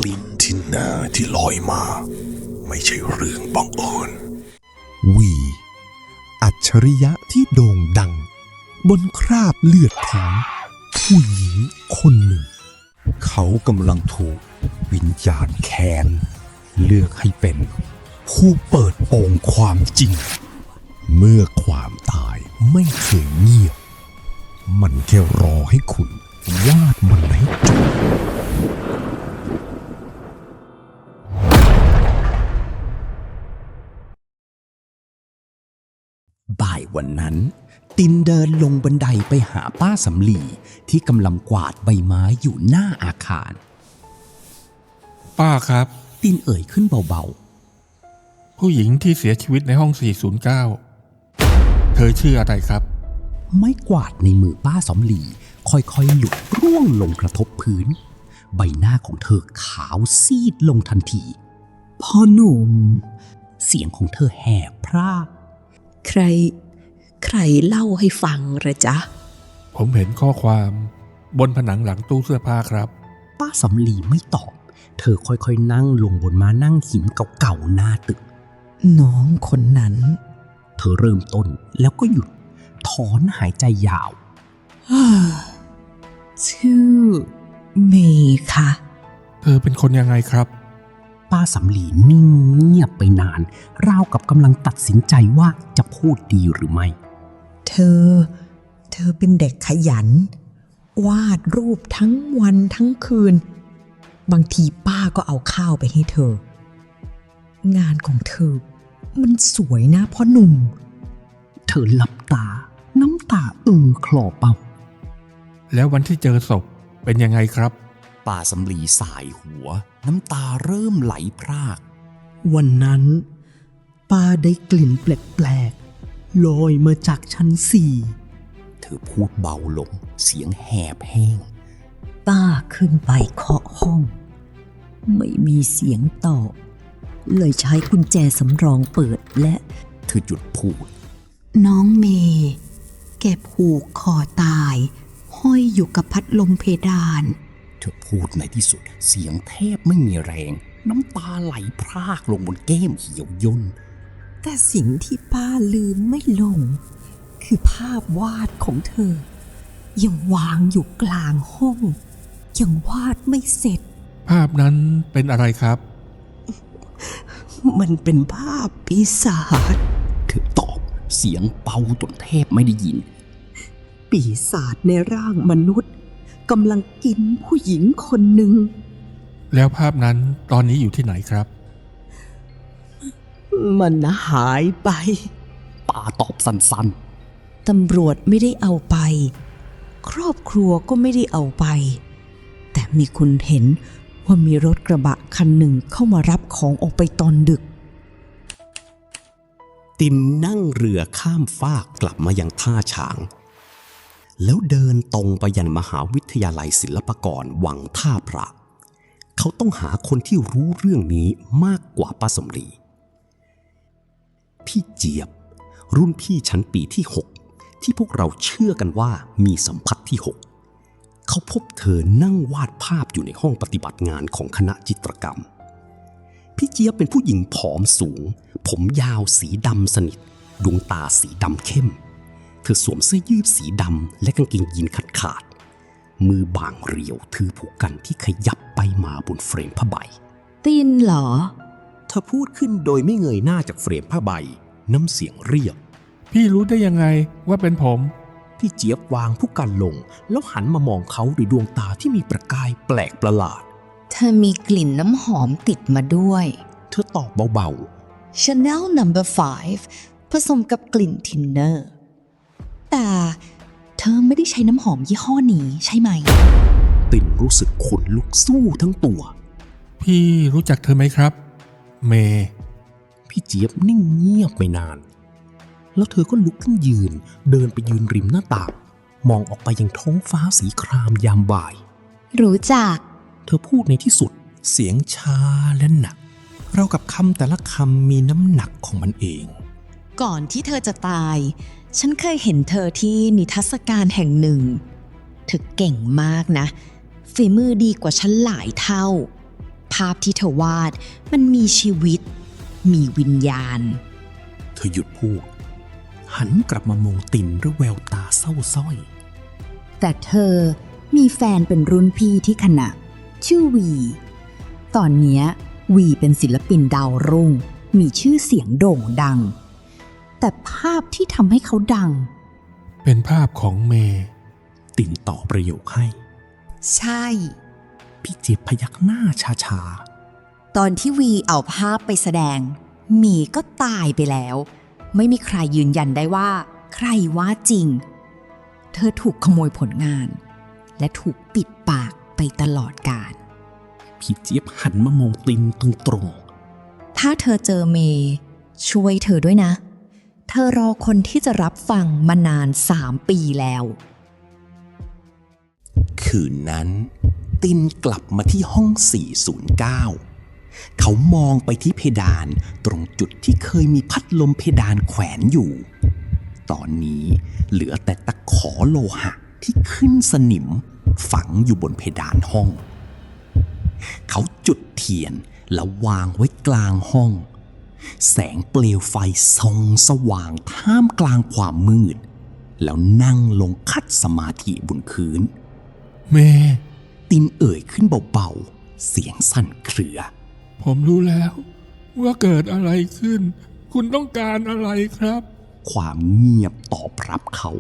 ลิ่นทินเนอร์ที่ลอยมาไม่ใช่เรื่องบังเอิญวีอัจฉริยะที่โด่งดังบนคราบเลือดของผู้หญิงคนหนึ่งเขากำลังถูกวิญญาณแค้นเลือกให้เป็นผู้เปิดโปงความจริงเมื่อความตายไม่เคยเงียบมันแค่รอให้คุณวาดมันให้จบบ่ายวันนั้นตินเดินลงบันไดไปหาป้าสำลีที่กำลังกวาดใบไม้อยู่หน้าอาคารป้าครับตินเอ่ยขึ้นเบาผู้หญิงที่เสียชีวิตในห้อง 409 เธอชื่ออะไรครับไม้กวาดในมือป้าสำลีค่อยๆหลุดร่วงลงกระทบพื้นใบหน้าของเธอขาวซีดลงทันทีพ่อหนุ่มเสียงของเธอแหบพร่าใครเล่าให้ฟังเหรอจ๊ะผมเห็นข้อความบนผนังหลังตู้เสื้อผ้าครับป้าสำลีไม่ตอบเธอค่อยๆนั่งลงบนม้านั่งหินเก่าๆหน้าตึกน้องคนนั้นเธอเริ่มต้นแล้วก็หยุดถอนหายใจยาวชื่อเมย์ค่ะเธอเป็นคนยังไงครับป้าสำลีนิ่งเงียบไปนานราวกับกำลังตัดสินใจว่าจะพูดดีหรือไม่เธอเป็นเด็กขยันวาดรูปทั้งวันทั้งคืนบางทีป้าก็เอาข้าวไปให้เธองานของเธอมันสวยนะพ่อหนุ่มเธอหลับตาน้ำตาคลอเป่าแล้ววันที่เจอศพเป็นยังไงครับป้าสำลีสายหัวน้ำตาเริ่มไหลพรากวันนั้นป้าได้กลิ่นแปลกๆลอยมาจากชั้น4เธอพูดเบาลงเสียงแหบแห้งป้าขึ้นไปเคาะห้องไม่มีเสียงตอบเลยใช้กุญแจสำรองเปิดและเธอหยุดพูดน้องเมย์แกผูกคอตายห้อยอยู่กับพัดลมเพดานเธอพูดในที่สุดเสียงแทบไม่มีแรงน้ำตาไหลพรากลงบนแก้มเหี่ยวย่นแต่สิ่งที่ป้าลืมไม่ลงคือภาพวาดของเธอยังวางอยู่กลางห้องยังวาดไม่เสร็จภาพนั้นเป็นอะไรครับมันเป็นภาพปีศาจเธอตอบเสียงเบาจนแทบไม่ได้ยินปีศาจในร่างมนุษย์กำลังกินผู้หญิงคนหนึ่งแล้วภาพนั้นตอนนี้อยู่ที่ไหนครับมันหายไปป้าตอบสั้นๆตำรวจไม่ได้เอาไปครอบครัวก็ไม่ได้เอาไปแต่มีคนเห็นว่ามีรถกระบะคันหนึ่งเข้ามารับของออกไปตอนดึกตินนั่งเรือข้ามฟากกลับมายังท่าช้างแล้วเดินตรงไปยังมหาวิทยาลัยศิลปากรวังท่าพระเขาต้องหาคนที่รู้เรื่องนี้มากกว่าป้าสำลีพี่เจี๊ยบรุ่นพี่ชั้นปีที่6ที่พวกเราเชื่อกันว่ามีสัมผัสที่6เขาพบเธอนั่งวาดภาพอยู่ในห้องปฏิบัติงานของคณะจิตรกรรมพี่เจี๊ยบเป็นผู้หญิงผอมสูงผมยาวสีดำสนิทดวงตาสีดำเข้มเธอสวมเสื้อยืดสีดำและกางเกงยีนขาดมือบางเรียวถือผูกกันที่ขยับไปมาบนเฟรมผ้าใบตินเหรอเธอพูดขึ้นโดยไม่เงยหน้าจากเฟรมผ้าใบน้ำเสียงเรียบพี่รู้ได้ยังไงว่าเป็นผมพี่เจี๊ยบวางผู้กันลงแล้วหันมามองเขาด้วยดวงตาที่มีประกายแปลกประหลาดเธอมีกลิ่นน้ำหอมติดมาด้วยเธอตอบเบาๆ Chanel No. 5 ผสมกับกลิ่นทินเนอร์แต่เธอไม่ได้ใช้น้ำหอมยี่ห้อนี้ใช่ไหมตินรู้สึกขนลุกสู้ทั้งตัวพี่รู้จักเธอไหมครับเมย์พี่เจี๊ยบนิ่งเงียบไปนานแล้วเธอก็ลุกขึ้นยืนเดินไปยืนริมหน้าต่างมองออกไปยังท้องฟ้าสีครามยามบ่ายรู้จักเธอพูดในที่สุดเสียงช้าและหนักเรากับคำแต่ละคำมีน้ำหนักของมันเองก่อนที่เธอจะตายฉันเคยเห็นเธอที่นิทรรศการแห่งหนึ่งเธอเก่งมากนะฝีมือดีกว่าฉันหลายเท่า ภาพที่เธอวาดมันมีชีวิตมีวิญญาณเธอหยุดพูดหันกลับมามองตินด้วยแววตาเศร้าส้อย แต่เธอมีแฟนเป็นรุ่นพี่ที่คณะชื่อวีตอนเนี้ยวีเป็นศิลปินดาวรุ่งมีชื่อเสียงโด่งดังแต่ภาพที่ทำให้เขาดังเป็นภาพของเมย์ ตินต่อประโยคให้ใช่ พี่เจี๊ยบพยักหน้าชาตอนที่วีเอาภาพไปแสดงหมีก็ตายไปแล้วไม่มีใครยืนยันได้ว่าใครว่าจริงเธอถูกขโมยผลงานและถูกปิดปากไปตลอดกาลพี่เจี๊ยบหันมามองตินตรงๆถ้าเธอเจอเมย์ช่วยเธอด้วยนะเธอรอคนที่จะรับฟังมานาน3 ปีแล้วคืนนั้นตินกลับมาที่ห้อง409เขามองไปที่เพดานตรงจุดที่เคยมีพัดลมเพดานแขวนอยู่ตอนนี้เหลือแต่ตะขอโลหะที่ขึ้นสนิมฝังอยู่บนเพดานห้องเขาจุดเทียนแล้ววางไว้กลางห้องแสงเปลวไฟส่องสว่างท่ามกลางความมืดแล้วนั่งลงคัดสมาธิบนพื้นเมย์ตินเอ่ยขึ้นเบาๆเสียงสั่นเครือผมรู้แล้วว่าเกิดอะไรขึ้นคุณต้องการอะไรครับความเงียบตอบรับเขา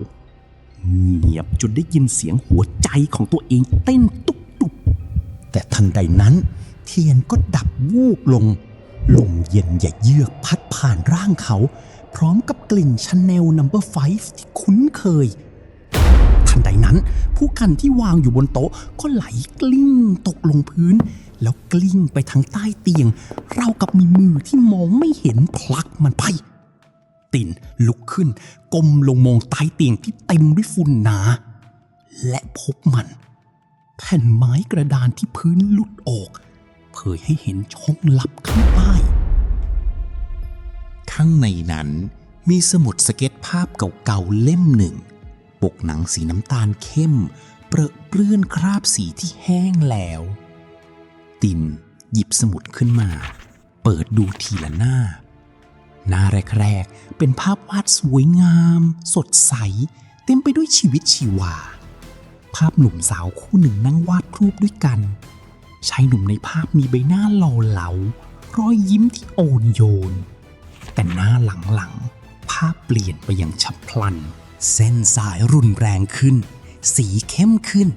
เงียบจนได้ยินเสียงหัวใจของตัวเองเต้นตุบๆแต่ทันใดนั้นเทียนก็ดับวูบลงลมเย็นอย่าเยือกพัดผ่านร่างเขาพร้อมกับกลิ่นชาแนลนัมเบอร์ 5ที่คุ้นเคยทันใดนั้นผู้กันที่วางอยู่บนโต๊ะก็ไหลกลิ้งตกลงพื้นแล้วกลิ้งไปทางใต้เตียงราวกับมีมือที่มองไม่เห็นผลักมันไปตินลุกขึ้นก้มลงมองใต้เตียงที่เต็มด้วยฝุ่นหนาและพบมันแผ่นไม้กระดานที่พื้นหลุดออกเผยให้เห็นช่องลับข้างใต้ข้างในนั้นมีสมุดสเก็ตภาพเก่าๆเล่มหนึ่งปกหนังสีน้ำตาลเข้มเปรอะเปื้อนคราบสีที่แห้งแล้วตินหยิบสมุดขึ้นมาเปิดดูทีละหน้าแรกๆเป็นภาพวาดสวยงามสดใสเต็มไปด้วยชีวิตชีวาภาพหนุ่มสาวคู่หนึ่งนั่งวาดรูปด้วยกันชายหนุ่มในภาพมีใบหน้าหล่อเหลารอยยิ้มที่อ่อนโยนแต่หน้าหลังๆภาพเปลี่ยนไปอย่างฉับพลันเส้นสายรุนแรงขึ้นสีเข้มขึ้น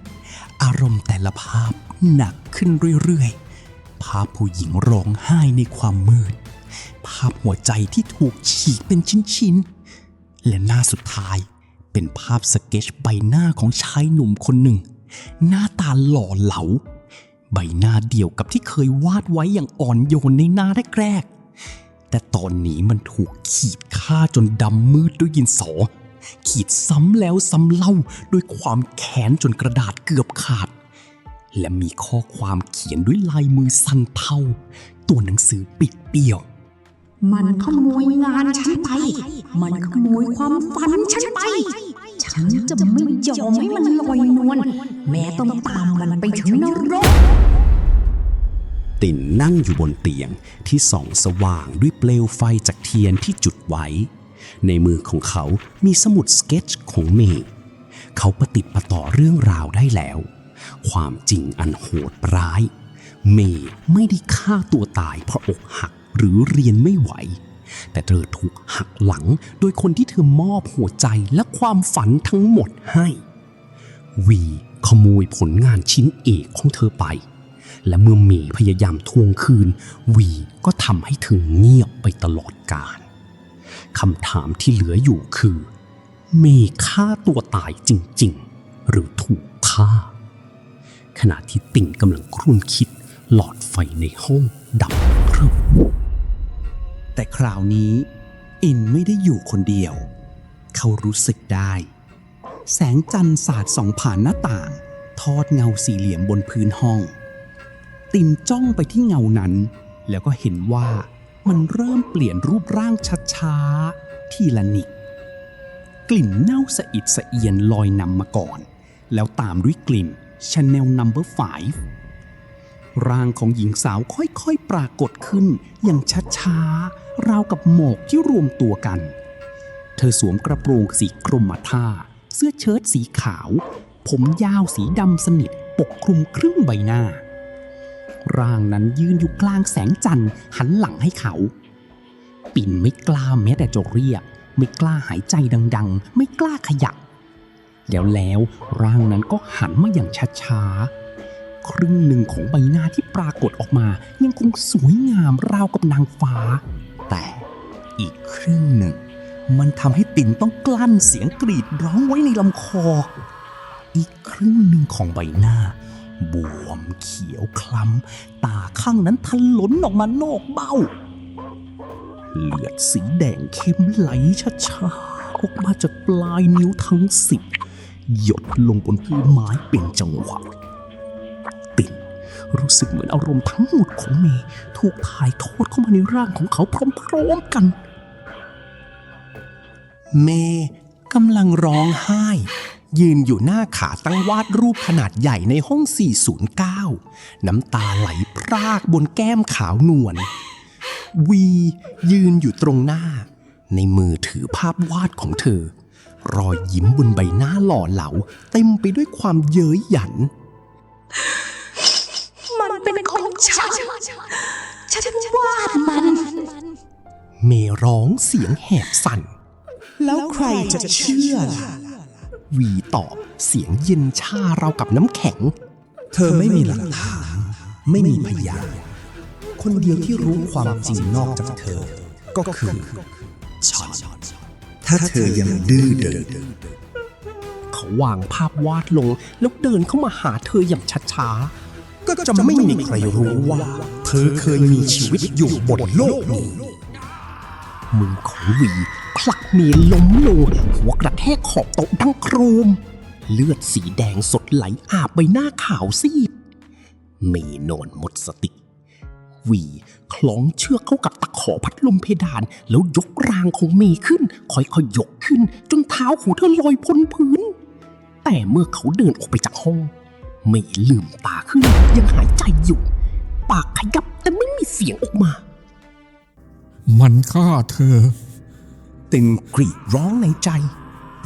อารมณ์แต่ละภาพหนักขึ้นเรื่อยๆภาพผู้หญิงร้องไห้ในความมืดภาพหัวใจที่ถูกฉีกเป็นชิ้นๆและหน้าสุดท้ายเป็นภาพสเก็ตช์ใบหน้าของชายหนุ่มคนหนึ่งหน้าตาหล่อเหลาใบหน้าเดียวกับที่เคยวาดไว้อย่างอ่อนโยนในหน้าแรกๆแต่ตอนนี้มันถูกขีดฆ่าจนดำมืดด้วยดินสอขีดซ้ำแล้วซ้ำเล่าด้วยความแค้นจนกระดาษเกือบขาดและมีข้อความเขียนด้วยลายมือสั่นเทาตัวหนังสือปิดเปี่ยวมันขโมยงานฉันไปมันขโมยความฝันฉันไปฉันจะไม่ยอมให้มันลอยนวลแม้ต้องตามมันไปถึงนรกตินนั่งอยู่บนเตียงที่ส่องสว่างด้วยเปลวไฟจากเทียนที่จุดไว้ในมือของเขามีสมุดสเก็ตช์ของเมย์เขาประติดประต่อเรื่องราวได้แล้วความจริงอันโหดร้ายเมย์ไม่ได้ฆ่าตัวตายเพราะอกหักหรือเรียนไม่ไหวแต่เธอถูกหักหลังโดยคนที่เธอมอบหัวใจและความฝันทั้งหมดให้วีขโมยผลงานชิ้นเอกของเธอไปและเมื่อเมย์พยายามทวงคืนวีก็ทำให้เธอเงียบไปตลอดกาลคำถามที่เหลืออยู่คือเมย์ฆ่าตัวตายจริงๆหรือถูกฆ่าขณะที่ติ่งกำลังครุ่นคิดหลอดไฟในห้องดับพรึบแต่คราวนี้อินไม่ได้อยู่คนเดียวเขารู้สึกได้แสงจันทร์สาดส่องผ่านหน้าต่างทอดเงาสี่เหลี่ยมบนพื้นห้องตินจ้องไปที่เงานั้นแล้วก็เห็นว่ามันเริ่มเปลี่ยนรูปร่างช้าๆทีละนิดกลิ่นเน่าสะอิดสะเอียนลอยนำมาก่อนแล้วตามด้วยกลิ่น Chanel No. 5 ร่างของหญิงสาวค่อยๆปรากฏขึ้นอย่างช้าๆราวกับหมอกที่รวมตัวกันเธอสวมกระโปรงสีกรมท่าเสื้อเชิ้ตสีขาวผมยาวสีดำสนิทปกคลุมครึ่งใบหน้าร่างนั้นยืนอยู่กลางแสงจันทร์หันหลังให้เขาปิ่นไม่กล้าแม้แต่จะเรียกไม่กล้าหายใจดังๆไม่กล้าขยับแล้วร่างนั้นก็หันมาอย่างช้าๆครึ่งหนึ่งของใบหน้าที่ปรากฏออกมายังคงสวยงามราวกับนางฟ้าแต่อีกครึ่งหนึ่งมันทำให้ติ่นต้องกลั้นเสียงกรีดร้องไว้ในลำคออีกครึ่งหนึ่งของใบหน้าบวมเขียวคล้ำตาข้างนั้นทะล้นออกมานอกเบ้าเลือดสีแดงเข้มไหลช้าๆออกมาจากปลายนิ้วทั้ง10หยดลงบนพื้นไม้เป็นจังหวะติ่นรู้สึกเหมือนอารมณ์ทั้งหมดของเมย์ถูกถ่ายทอดเข้ามาในร่างของเขาพร้อมๆกันเมย์กำลังร้องไห้ยืนอยู่หน้าขาตั้งวาดรูปขนาดใหญ่ในห้อง409น้ำตาไหลพรากบนแก้มขาวนวลวียืนอยู่ตรงหน้าในมือถือภาพวาดของเธอรอยยิ้มบนใบหน้าหล่อเหลาเต็มไปด้วยความเย้ยหยันมันเป็นของฉันวาดมัน เมย์ร้องเสียงแหบสั่นแล้วใครจะเชื่อล่ะวีตอบเสียงเย็นชาราวกับน้ำแข็งเธอไม่มีหลักฐานไม่มีพยานคนเดียวที่รู้ความจริงนอกจากเธอก็คือฉันถ้าเธอยังดื้อเดินเขาวางภาพวาดลงแล้วเดินเข้ามาหาเธออย่างช้าๆก็จะไม่มีใครรู้ว่าเธอเคยมีชีวิตอยู่บนโลกนี้มือของวีผลักเมย์ล้มลงหัวกระแทกขอบโต๊ะดังโครมเลือดสีแดงสดไหลอาบใบหน้าขาวซีดเมย์นอนหมดสติวีคล้องเชือกเข้ากับตะขอพัดลมเพดานแล้วยกร่างของเมย์ขึ้นค่อยๆยกขึ้นจนเท้าของเธอลอยพ้นพื้นแต่เมื่อเขาเดินออกไปจากห้องเมย์ลืมตาขึ้นยังหายใจอยู่ปากขยับแต่ไม่มีเสียงออกมามันฆ่าเธอติ่งกรีดร้องในใจ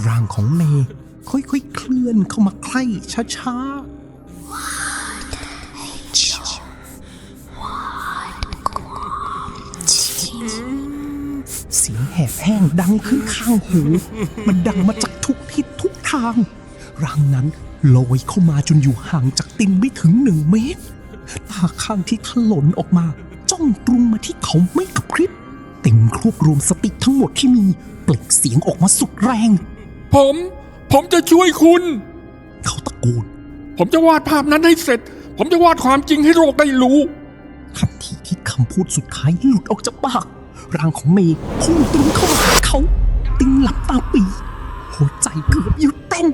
ร่างของเมย์ค่อยๆเคลื่อนเข้ามาใกล้ช้าๆเสียงแหบแห้งดังขึ้นข้างหูมันดังมาจากทุกทิศทุกทางร่างนั้นลอยเข้ามาจนอยู่ห่างจากติ่งไม่ถึง1 เมตรตาข้างที่ถลนออกมาจ้องตรงมาที่เขาไม่กระพริบติ่งรวบรวมสติทั้งหมดที่มีเปล่งเสียงออกมาสุดแรงผมจะช่วยคุณเขาตะโกนผมจะวาดภาพนั้นให้เสร็จผมจะวาดความจริงให้โลกได้รู้ทันทีที่คำพูดสุดท้ายหลุดออกจากปากร่างของเมย์พุ่งตรงเข้ามาหาเขาติ่งหลับตาปีหัวใจเกือบหยุดเต้น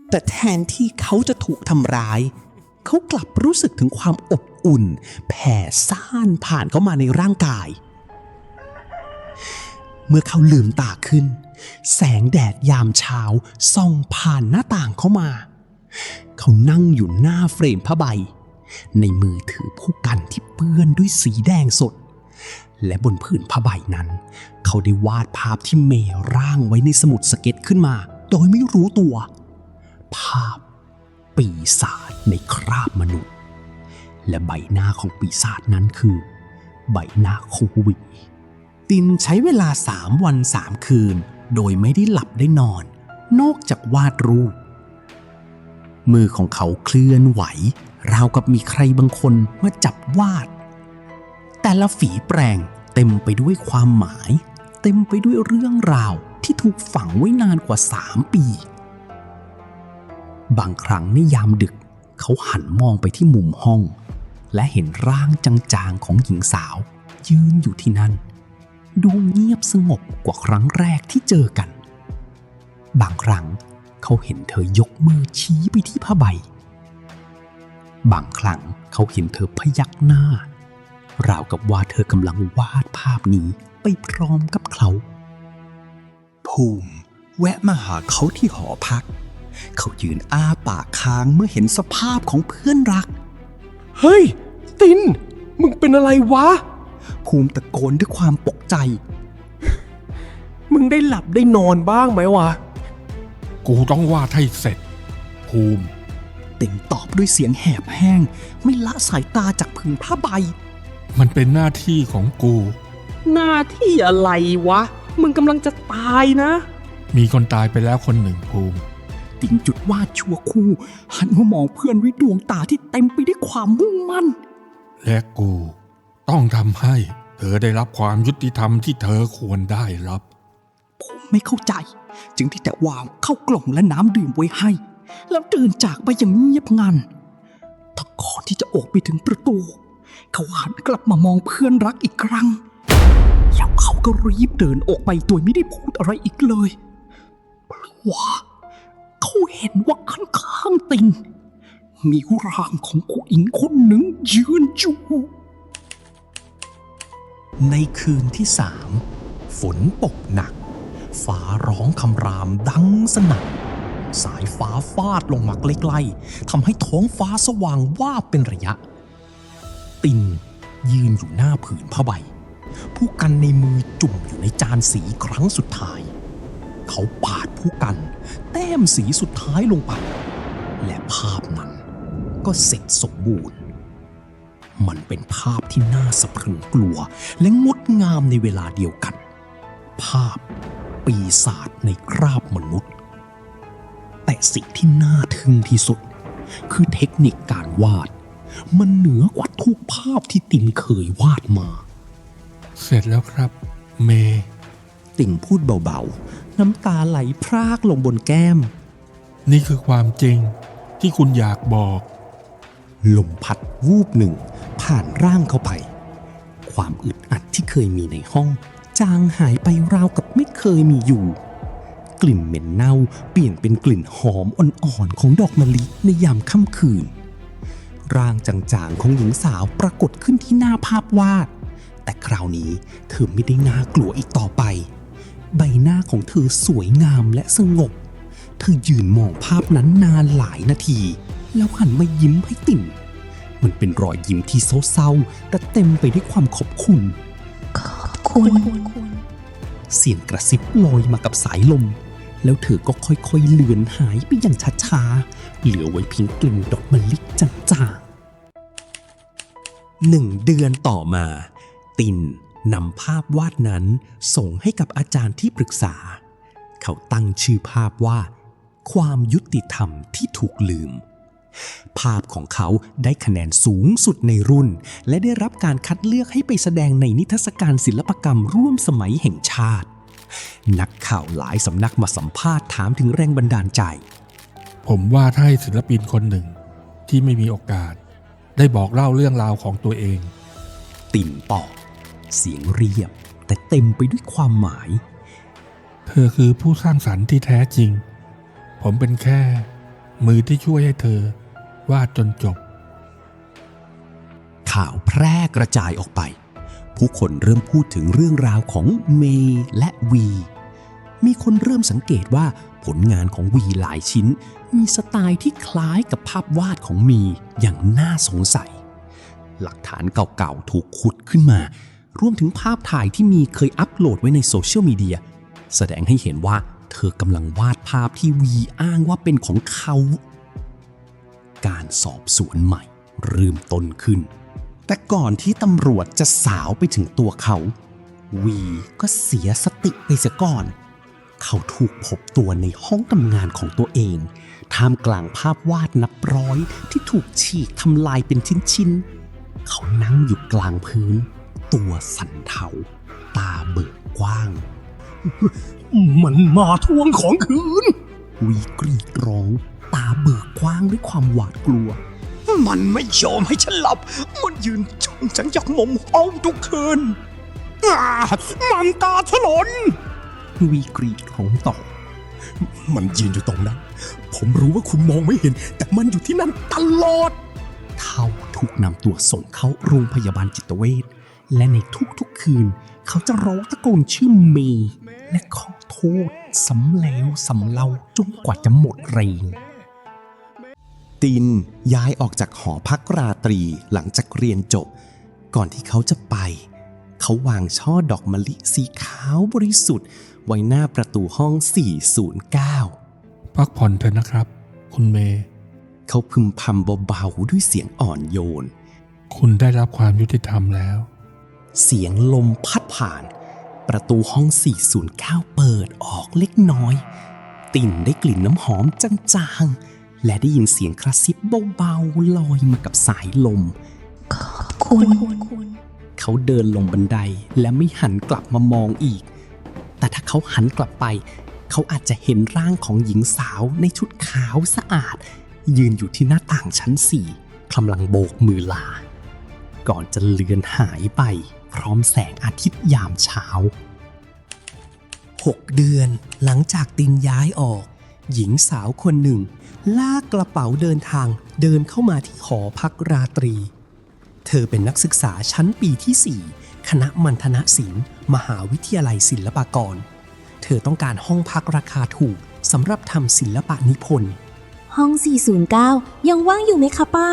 แต่แทนที่เขาจะถูกทำร้ายเขากลับรู้สึกถึงความอบอุ่นแผ่ซ่านผ่านเข้ามาในร่างกายเมื่อเขาลืมตาขึ้นแสงแดดยามเช้าส่องผ่านหน้าต่างเข้ามาเขานั่งอยู่หน้าเฟรมผ้าใบในมือถือผู้กันที่เปื้อนด้วยสีแดงสดและบนผืนผ้าใบนั้นเขาได้วาดภาพที่เมย์ร่างไว้ในสมุดสเก็ตขึ้นมาโดยไม่รู้ตัวภาพปีศาจในคราบมนุษย์และใบหน้าของปีศาจนั้นคือใบหน้าของวีตินใช้เวลา3 วัน 3 คืนโดยไม่ได้หลับได้นอนนอกจากวาดรูปมือของเขาเคลื่อนไหวราวกับมีใครบางคนมาจับวาดแต่ละฝีแปรงเต็มไปด้วยความหมายเต็มไปด้วยเรื่องราวที่ถูกฝังไว้นานกว่า3 ปีบางครั้งในยามดึกเขาหันมองไปที่มุมห้องและเห็นร่างจางๆของหญิงสาวยืนอยู่ที่นั่นดูเงียบสงบกว่าครั้งแรกที่เจอกันบางครั้งเขาเห็นเธอยกมือชี้ไปที่ผ้าใบบางครั้งเขาเห็นเธอพยักหน้าราวกับว่าเธอกำลังวาดภาพนี้ไปพร้อมกับเขา ภูมิแวะมาหาเขาที่หอพัก เขายืนอ้าปากค้างเมื่อเห็นสภาพของเพื่อนรัก เฮ้ย ติน มึงเป็นอะไรวะ ภูมิตะโกนด้วยความตกใจ มึงได้หลับได้นอนบ้างไหมวะ กูต้องวาดให้เสร็จ ภูมิ ติ่งตอบด้วยเสียงแหบแห้งไม่ละสายตาจากผืนผ้าใบ มันเป็นหน้าที่ของกู หน้าที่อะไรวะ มึงกำลังจะตายนะ มีคนตายไปแล้วคนหนึ่งภูมิ ติ่งจุดวาดชั่วคู่หันมามองเพื่อนด้วยดวงตาที่เต็มไปด้วยความมุ่งมั่น และกูต้องทำให้เธอได้รับความยุติธรรมที่เธอควรได้รับ ผมไม่เข้าใจ จึงที่แต่วางเข้ากล่องและน้ำดื่มไว้ให้ แล้วเดินจากไปอย่างเงียบงันแต่ก่อนที่จะออกไปถึงประตู เขาหันกลับมามองเพื่อนรักอีกครั้งแล้วเขาก็รีบเดินออกไปโดยไม่ได้พูดอะไรอีกเลยเพราะว่าเขาเห็นว่าข้างๆติงมีร่างของผู้หญิงคนหนึ่งยืนอยู่ในคืนที่3ฝนตกหนักฟ้าร้องคำรามดังสนั่นสายฟ้าฟาดลงมาใกล้ๆทำให้ท้องฟ้าสว่างวาบเป็นระยะตินยืนอยู่หน้าผืนผ้าใบผู้กันในมือจุ่มอยู่ในจานสีครั้งสุดท้ายเขาปาดผู้กันแต้มสีสุดท้ายลงไปและภาพนั้นก็เสร็จสมบูรณ์มันเป็นภาพที่น่าสะพรึงกลัวและงดงามในเวลาเดียวกันภาพปีศาจในคราบมนุษย์แต่สิ่งที่น่าทึ่งที่สุดคือเทคนิคการวาดมันเหนือกว่าทุกภาพที่ติ่งเคยวาดมา เสร็จแล้วครับ เมย์ ติ่งพูดเบาๆน้ำตาไหลพรากลงบนแก้ม นี่คือความจริงที่คุณอยากบอก ลมพัดวูบหนึ่งผ่านร่างเข้าไปความอึดอัดที่เคยมีในห้องจางหายไปราวกับไม่เคยมีอยู่ กลิ่นเหม็นเน่าเปลี่ยนเป็นกลิ่นหอมอ่อนๆของดอกมะลิในยามค่ำคืนร่างจางๆของหญิงสาวปรากฏขึ้นที่หน้าภาพวาดแต่คราวนี้เธอไม่ได้น่ากลัวอีกต่อไปใบหน้าของเธอสวยงามและสงบเธอยืนมองภาพนั้นนานหลายนาทีแล้วหันมายิ้มให้ติ่งมันเป็นรอยยิ้มที่เศร้าๆแต่เต็มไปด้วยความขอบคุณเสียงกระซิบลอยมากับสายลมแล้วเธอก็ค่อยๆเลือนหายไปอย่างช้าๆเหลือไว้เพียงกลิ่นดอกมะลิจางๆ1 เดือนต่อมาตินนำภาพวาดนั้นส่งให้กับอาจารย์ที่ปรึกษาเขาตั้งชื่อภาพว่าความยุติธรรมที่ถูกลืมภาพของเขาได้คะแนนสูงสุดในรุ่นและได้รับการคัดเลือกให้ไปแสดงในนิทรรศการศิลปกรรมร่วมสมัยแห่งชาตินักข่าวหลายสำนักมาสัมภาษณ์ถามถึงแรงบันดาลใจ ผมวาดให้ศิลปินคนหนึ่งที่ไม่มีโอกาสได้บอกเล่าเรื่องราวของตัวเอง ติ่นตอบเสียงเรียบแต่เต็มไปด้วยความหมาย เธอคือผู้สร้างสรรค์ที่แท้จริงผมเป็นแค่มือที่ช่วยให้เธอวาดจนจบ ข่าวแพร่กระจายออกไปผู้คนเริ่มพูดถึงเรื่องราวของเมย์และวีมีคนเริ่มสังเกตว่าผลงานของวีหลายชิ้นมีสไตล์ที่คล้ายกับภาพวาดของมีอย่างน่าสงสัยหลักฐานเก่าๆถูกขุดขึ้นมารวมถึงภาพถ่ายที่มีเคยอัปโหลดไว้ในโซเชียลมีเดียแสดงให้เห็นว่าเธอกำลังวาดภาพที่วีอ้างว่าเป็นของเขาการสอบสวนใหม่เริ่มต้นขึ้นแต่ก่อนที่ตำรวจจะสาวไปถึงตัวเขาวีก็เสียสติไปเสียก่อนเขาถูกพบตัวในห้องทำงานของตัวเองท่ามกลางภาพวาดนับร้อยที่ถูกฉีกทำลายเป็นชิ้นๆเขานั่งอยู่กลางพื้นตัวสั่นเทาตาเบิกกว้างมันมาทวงของคืนวีกรีดร้องตาเบิกกว้างด้วยความหวาดกลัวมันไม่ยอมให้ฉันหลับมันยืนจ้องฉันจากมุมห้องทุกคืนมันตาถลนวีกรีดร้องต่อมันยืนอยู่ตรงนั้นผมรู้ว่าคุณมองไม่เห็นแต่มันอยู่ที่นั่นตลอดเท่าถูกนำตัวส่งเข้าโรงพยาบาลจิตเวช และในทุกๆคืนเขาจะร้องตะโกนชื่อเมย์และขอโทษซ้ำแล้วซ้ำเล่าจนกว่าจะหมดแรง ตินย้ายออกจากหอพักราตรีหลังจากเรียนจบก่อนที่เขาจะไปเขาวางช่อดอกมะลิสีขาวบริสุทธิ์ไว้หน้าประตูห้อง 409 พักผ่อนเถอะนะครับ คุณเมย์ เขาพึมพำเบาๆด้วยเสียงอ่อนโยน คุณได้รับความยุติธรรมแล้ว เสียงลมพัดผ่านประตูห้อง 409 เปิดออกเล็กน้อยติ่นได้กลิ่นน้ำหอมจางๆและได้ยินเสียงกระซิบเบาๆลอยมากับสายลม ขอบคุณ เขาเดินลงบันไดและไม่หันกลับมามองอีกแต่ถ้าเขาหันกลับไปเขาอาจจะเห็นร่างของหญิงสาวในชุดขาวสะอาดยืนอยู่ที่หน้าต่างชั้น 4กำลังโบกมือลาก่อนจะเลือนหายไปพร้อมแสงอาทิตย์ยามเช้า 6 เดือนหลังจากตินย้ายออกหญิงสาวคนหนึ่งลากกระเป๋าเดินทางเดินเข้ามาที่หอพักราตรีเธอเป็นนักศึกษาชั้นปีที่ 4 คณะมัณฑนศิลป์มหาวิทยาลัยศิลปากรเธอต้องการห้องพักราคาถูกสำหรับทำศิลปะนิพนธ์ ห้อง 409 ยังว่างอยู่ไหมคะป้า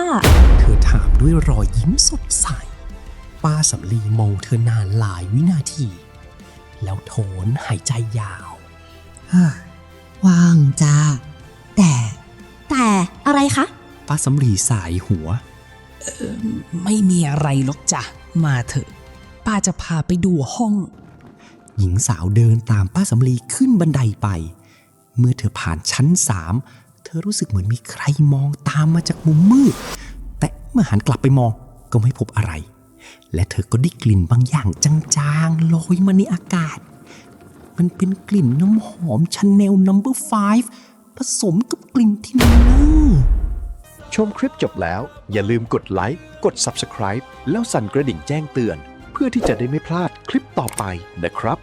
เธอถามด้วยรอยยิ้มสดใสป้าสำลีมองเธอนานหลายวินาทีแล้วโถนหายใจยาว ว่างจ้าแต่ แต่อะไรคะ ป้าสำลีสายหัว ไม่มีอะไรหรอกจ้ะมาเถอะป้าจะพาไปดูห้อง หญิงสาวเดินตามป้าสำลีขึ้นบันไดไปเมื่อเธอผ่านชั้น 3เธอรู้สึกเหมือนมีใครมองตามมาจากมุมมืดแต่เมื่อหันกลับไปมองก็ไม่พบอะไรและเธอก็ได้กลิ่นบางอย่างจางๆลอยมาในอากาศมันเป็นกลิ่นน้ำหอม Chanel No. 5 ผสมกับกลิ่นทินเนอร์ ชมคลิปจบแล้วอย่าลืมกดไลค์กด Subscribe แล้วสั่นกระดิ่งแจ้งเตือนเพื่อที่จะได้ไม่พลาดคลิปต่อไปนะครับ